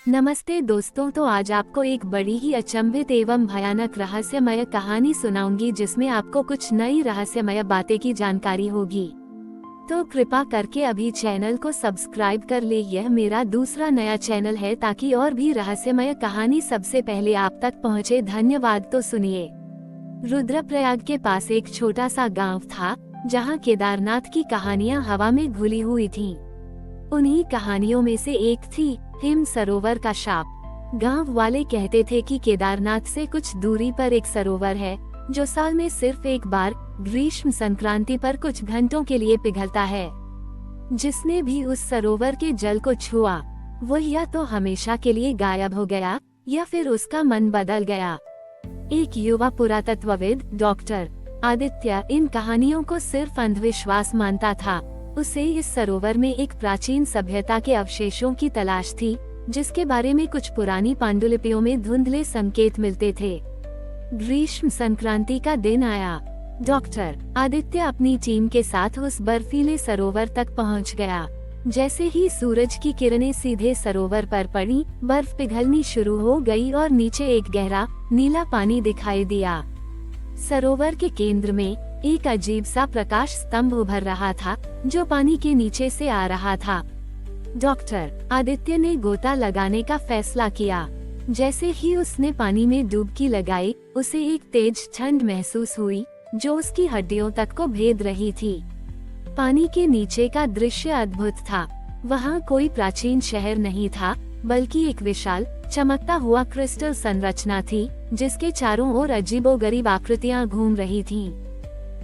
नमस्ते दोस्तों, तो आज आपको एक बड़ी ही अचंभित एवं भयानक रहस्यमय कहानी सुनाऊंगी जिसमें आपको कुछ नई रहस्यमय बातें की जानकारी होगी। तो कृपा करके अभी चैनल को सब्सक्राइब कर ले। यह मेरा दूसरा नया चैनल है ताकि और भी रहस्यमय कहानी सबसे पहले आप तक पहुंचे। धन्यवाद। तो सुनिए। रुद्रप्रयाग के पास एक छोटा सा गांव था जहां केदारनाथ की कहानियां हवा में घुली हुई थीं। उन्हीं कहानियों में से एक थी हिम सरोवर का शाप। गांव वाले कहते थे कि केदारनाथ से कुछ दूरी पर एक सरोवर है जो साल में सिर्फ एक बार ग्रीष्म संक्रांति पर कुछ घंटों के लिए पिघलता है। जिसने भी उस सरोवर के जल को छुआ वो या तो हमेशा के लिए गायब हो गया या फिर उसका मन बदल गया। एक युवा पुरातत्वविद डॉक्टर आदित्य इन कहानियों को सिर्फ अंधविश्वास मानता था। उसे इस सरोवर में एक प्राचीन सभ्यता के अवशेषों की तलाश थी जिसके बारे में कुछ पुरानी पांडुलिपियों में धुंधले संकेत मिलते थे। ग्रीष्म संक्रांति का दिन आया। डॉक्टर आदित्य अपनी टीम के साथ उस बर्फीले सरोवर तक पहुंच गया। जैसे ही सूरज की किरणें सीधे सरोवर पर पड़ी, बर्फ पिघलनी शुरू हो गई और नीचे एक गहरा नीला पानी दिखाई दिया। सरोवर के केंद्र में एक अजीब सा प्रकाश स्तंभ उभर रहा था जो पानी के नीचे से आ रहा था। डॉक्टर आदित्य ने गोता लगाने का फैसला किया। जैसे ही उसने पानी में डुबकी लगाई, उसे एक तेज ठंड महसूस हुई जो उसकी हड्डियों तक को भेद रही थी। पानी के नीचे का दृश्य अद्भुत था। वहाँ कोई प्राचीन शहर नहीं था बल्कि एक विशाल चमकता हुआ क्रिस्टल संरचना थी जिसके चारों ओर अजीबोगरीब आकृतियाँ घूम रही थीं।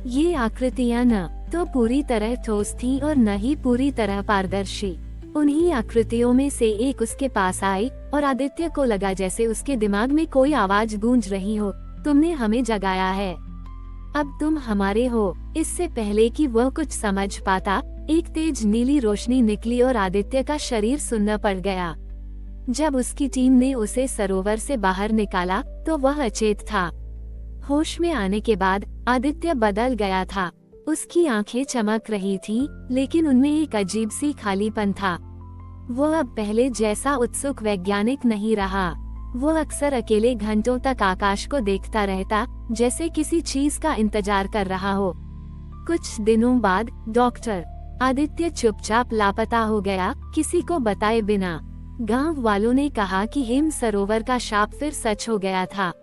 ये आकृतियाँ न तो पूरी तरह ठोस थीं और न ही पूरी तरह पारदर्शी। उन्हीं आकृतियों में से एक उसके पास आई और आदित्य को लगा जैसे उसके दिमाग में कोई आवाज गूंज रही हो, तुमने हमें जगाया है, अब तुम हमारे हो। इससे पहले कि वह कुछ समझ पाता, एक तेज नीली रोशनी निकली और आदित्य का शरीर सुन्न पड़ गया। जब उसकी टीम ने उसे सरोवर से बाहर निकाला तो वह अचेत था। होश में आने के बाद आदित्य बदल गया था। उसकी आंखें चमक रही थीं, लेकिन उनमें एक अजीब सी खालीपन था। वो अब पहले जैसा उत्सुक वैज्ञानिक नहीं रहा। वो अक्सर अकेले घंटों तक आकाश को देखता रहता, जैसे किसी चीज का इंतजार कर रहा हो। कुछ दिनों बाद डॉक्टर आदित्य चुपचाप लापता हो गया, किसी को बताए बिना। गांव वालों ने कहा कि हिम सरोवर का शाप फिर सच हो गया था,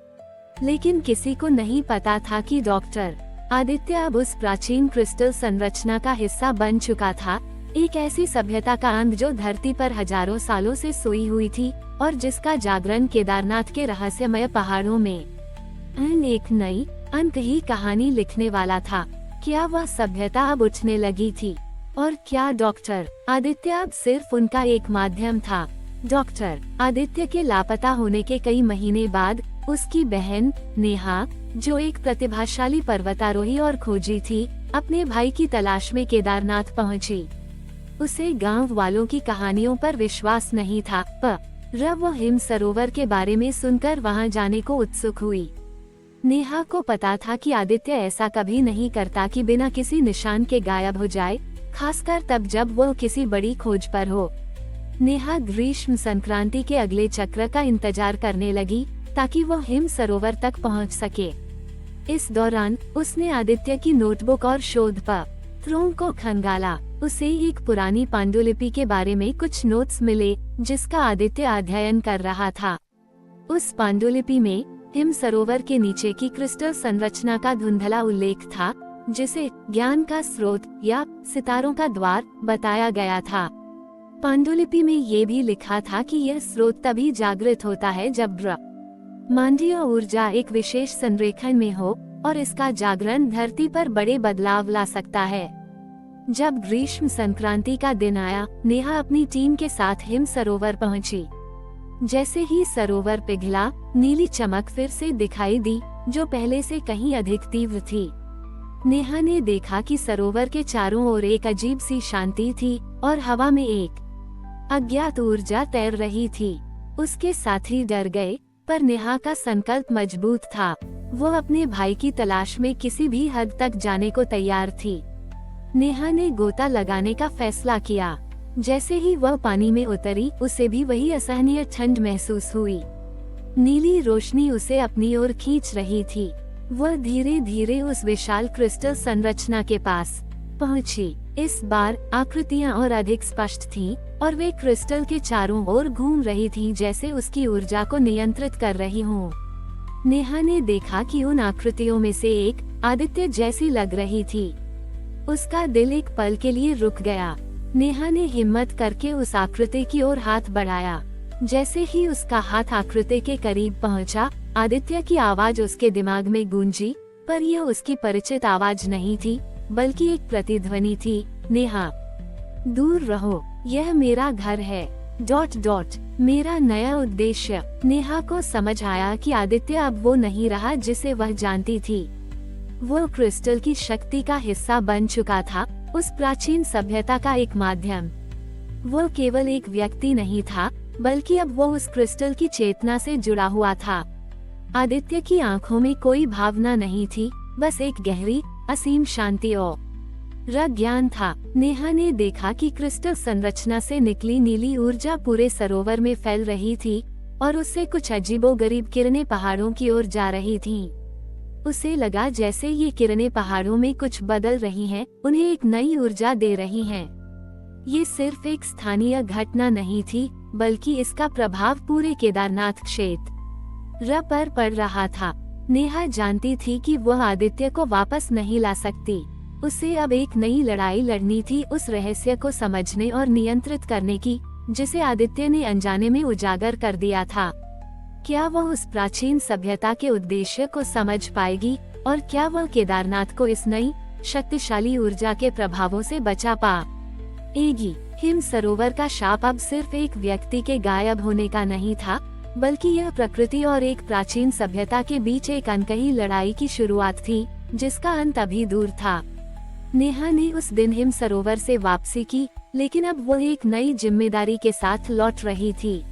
लेकिन किसी को नहीं पता था कि डॉक्टर आदित्य अब उस प्राचीन क्रिस्टल संरचना का हिस्सा बन चुका था। एक ऐसी सभ्यता का अंग जो धरती पर हजारों सालों से सोई हुई थी और जिसका जागरण केदारनाथ के रहस्यमय पहाड़ों में एक नई अनकही कहानी लिखने वाला था। क्या वह सभ्यता अब उठने लगी थी? और क्या डॉक्टर आदित्य अब सिर्फ उनका एक माध्यम था? डॉक्टर आदित्य के लापता होने के कई महीने बाद उसकी बहन नेहा, जो एक प्रतिभाशाली पर्वतारोही और खोजी थी, अपने भाई की तलाश में केदारनाथ पहुंची। उसे गांव वालों की कहानियों पर विश्वास नहीं था, पर वो हिम सरोवर के बारे में सुनकर वहां जाने को उत्सुक हुई। नेहा को पता था कि आदित्य ऐसा कभी नहीं करता कि बिना किसी निशान के गायब हो जाए, खासकर तब जब वो किसी बड़ी खोज पर हो। नेहा ग्रीष्म संक्रांति के अगले चक्र का इंतजार करने लगी ताकि वो हिम सरोवर तक पहुंच सके। इस दौरान उसने आदित्य की नोटबुक और शोध पत्रों को खंगाला। उसे एक पुरानी पांडुलिपि के बारे में कुछ नोट्स मिले जिसका आदित्य अध्ययन कर रहा था। उस पांडुलिपि में हिम सरोवर के नीचे की क्रिस्टल संरचना का धुंधला उल्लेख था जिसे ज्ञान का स्रोत या सितारों का द्वार बताया गया था। पांडुलिपि में ये भी लिखा था कि यह स्रोत तभी जागृत होता है जब ब्रह्मांडीय ऊर्जा एक विशेष संरेखण में हो और इसका जागरण धरती पर बड़े बदलाव ला सकता है। जब ग्रीष्म संक्रांति का दिन आया, नेहा अपनी टीम के साथ हिम सरोवर पहुंची। जैसे ही सरोवर पिघला, नीली चमक फिर से दिखाई दी जो पहले से कहीं अधिक तीव्र थी। नेहा ने देखा कि सरोवर के चारों ओर एक अजीब सी शांति थी और हवा में एक अज्ञात ऊर्जा तैर रही थी। उसके साथी डर गए, पर नेहा का संकल्प मजबूत था। वो अपने भाई की तलाश में किसी भी हद तक जाने को तैयार थी। नेहा ने गोता लगाने का फैसला किया। जैसे ही वह पानी में उतरी, उसे भी वही असहनीय ठंड महसूस हुई। नीली रोशनी उसे अपनी ओर खींच रही थी। वह धीरे धीरे उस विशाल क्रिस्टल संरचना के पास पहुंची। इस बार आकृतियां और अधिक स्पष्ट थीं, और वे क्रिस्टल के चारों ओर घूम रही थीं, जैसे उसकी ऊर्जा को नियंत्रित कर रही हों। नेहा ने देखा कि उन आकृतियों में से एक आदित्य जैसी लग रही थी। उसका दिल एक पल के लिए रुक गया। नेहा ने हिम्मत करके उस आकृति की ओर हाथ बढ़ाया। जैसे ही उसका हाथ आकृति के करीब पहुंचा, आदित्य की आवाज उसके दिमाग में गूंजी, पर यह उसकी परिचित आवाज नहीं थी, बल्कि एक प्रतिध्वनि थी, नेहा, दूर रहो, यह मेरा घर है, ... मेरा नया उद्देश्य। नेहा को समझ आया कि आदित्य अब वो नहीं रहा जिसे वह जानती थी। वो क्रिस्टल की शक्ति का हिस्सा बन चुका था, उस प्राचीन सभ्यता का एक माध्यम। वो केवल एक व्यक्ति नहीं था, बल्कि अब वो उस क्रिस्टल की चेतना से जुड़ा हुआ था। आदित्य की आंखों में कोई भावना नहीं थी, बस एक गहरी, असीम शांति और ज्ञान था। नेहा ने देखा कि क्रिस्टल संरचना से निकली नीली ऊर्जा पूरे सरोवर में फैल रही थी, और उससे कुछ अजीबोगरीब किरणें पहाड़ों की ओर जा रही थीं। उसे लगा जैसे ये किरणें पहाड़ों में कुछ बदल रही हैं, उन्हें एक नई ऊर्जा दे रही हैं। ये सिर्फ एक स्थानीय घटना नहीं थी, बल्कि इसका प्रभाव पूरे केदारनाथ क्षेत्र पर पड़ रहा था। नेहा जानती थी कि वह आदित्य को वापस नहीं ला सकती। उसे अब एक नई लड़ाई लड़नी थी, उस रहस्य को समझने और नियंत्रित करने की, जिसे आदित्य ने अनजाने में उजागर कर दिया था। क्या वह उस प्राचीन सभ्यता के उद्देश्य को समझ पाएगी, और क्या वह केदारनाथ को इस नई, शक्तिशाली ऊर्जा के प्रभावों से बचा पाएगी? हिम सरोवर का शाप अब सिर्फ एक व्यक्ति के गायब होने का नहीं था, बल्कि यह प्रकृति और एक प्राचीन सभ्यता के बीच एक अनकही लड़ाई की शुरुआत थी, जिसका अंत अभी दूर था। नेहा ने उस दिन हिम सरोवर से वापसी की, लेकिन अब वो एक नई जिम्मेदारी के साथ लौट रही थी।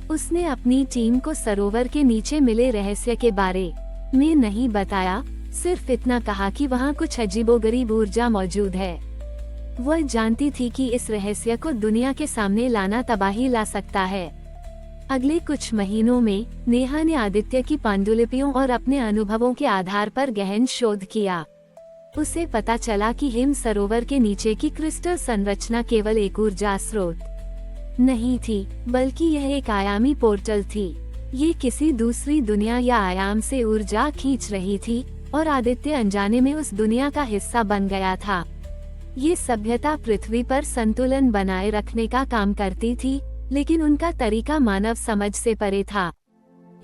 उसने अपनी टीम को सरोवर के नीचे मिले रहस्य के बारे में नहीं बताया, सिर्फ इतना कहा कि वहाँ कुछ अजीबोगरीब ऊर्जा मौजूद है। वह जानती थी कि इस रहस्य को दुनिया के सामने लाना तबाही ला सकता है। अगले कुछ महीनों में नेहा ने आदित्य की पांडुलिपियों और अपने अनुभवों के आधार पर गहन शोध किया। उसे पता चला कि हिम सरोवर के नीचे की क्रिस्टल संरचना केवल एक ऊर्जा स्रोत नहीं थी, बल्कि यह एक आयामी पोर्टल थी। ये किसी दूसरी दुनिया या आयाम से ऊर्जा खींच रही थी, और आदित्य अनजाने में उस दुनिया का हिस्सा बन गया था। ये सभ्यता पृथ्वी पर संतुलन बनाए रखने का काम करती थी, लेकिन उनका तरीका मानव समझ से परे था।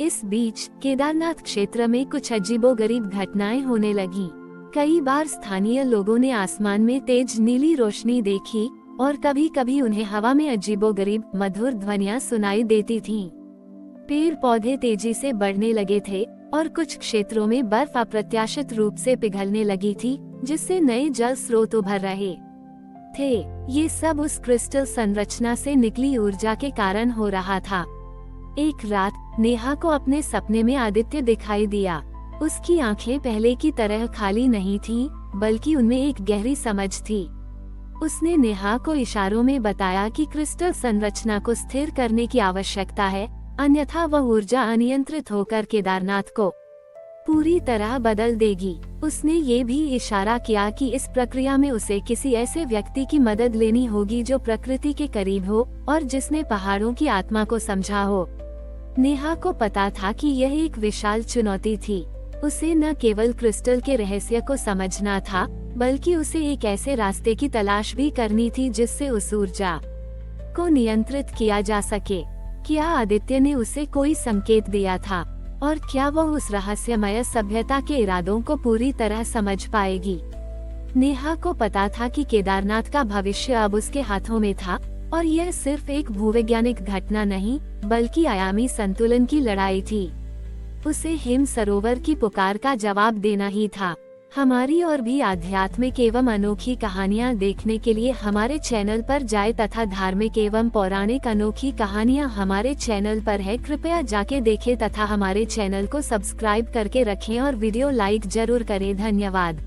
इस बीच केदारनाथ क्षेत्र में कुछ अजीबोगरीब घटनाएं होने लगीं। कई बार स्थानीय लोगों ने आसमान में तेज नीली रोशनी देखी, और कभी कभी उन्हें हवा में अजीबोगरीब मधुर ध्वनियां सुनाई देती थीं। पेड़ पौधे तेजी से बढ़ने लगे थे, और कुछ क्षेत्रों में बर्फ अप्रत्याशित रूप से पिघलने लगी थी, जिससे नए जल स्रोत उभर रहे थे। ये सब उस क्रिस्टल संरचना से निकली ऊर्जा के कारण हो रहा था। एक रात नेहा को अपने सपने में आदित्य दिखाई दिया। उसकी आंखें पहले की तरह खाली नहीं थीं, बल्कि उनमें एक गहरी समझ थी। उसने नेहा को इशारों में बताया कि क्रिस्टल संरचना को स्थिर करने की आवश्यकता है, अन्यथा वह ऊर्जा अनियंत्रित होकर केदारनाथ को पूरी तरह बदल देगी। उसने ये भी इशारा किया कि इस प्रक्रिया में उसे किसी ऐसे व्यक्ति की मदद लेनी होगी जो प्रकृति के करीब हो और जिसने पहाड़ों की आत्मा को समझा हो। नेहा को पता था कि यह एक विशाल चुनौती थी। उसे न केवल क्रिस्टल के रहस्य को समझना था, बल्कि उसे एक ऐसे रास्ते की तलाश भी करनी थी जिससे उस ऊर्जा को नियंत्रित किया जा सके। क्या आदित्य ने उसे कोई संकेत दिया था, और क्या वह उस रहस्यमय सभ्यता के इरादों को पूरी तरह समझ पाएगी? नेहा को पता था कि केदारनाथ का भविष्य अब उसके हाथों में था, और यह सिर्फ एक भूवैज्ञानिक घटना नहीं, बल्कि आयामी संतुलन की लड़ाई थी। उसे हिम सरोवर की पुकार का जवाब देना ही था। हमारी और भी आध्यात्मिक एवं अनोखी कहानियाँ देखने के लिए हमारे चैनल पर जाएं तथा धार्मिक एवं पौराणिक अनोखी कहानियाँ हमारे चैनल पर है, कृपया जाके देखें तथा हमारे चैनल को सब्सक्राइब करके रखें और वीडियो लाइक जरूर करें। धन्यवाद।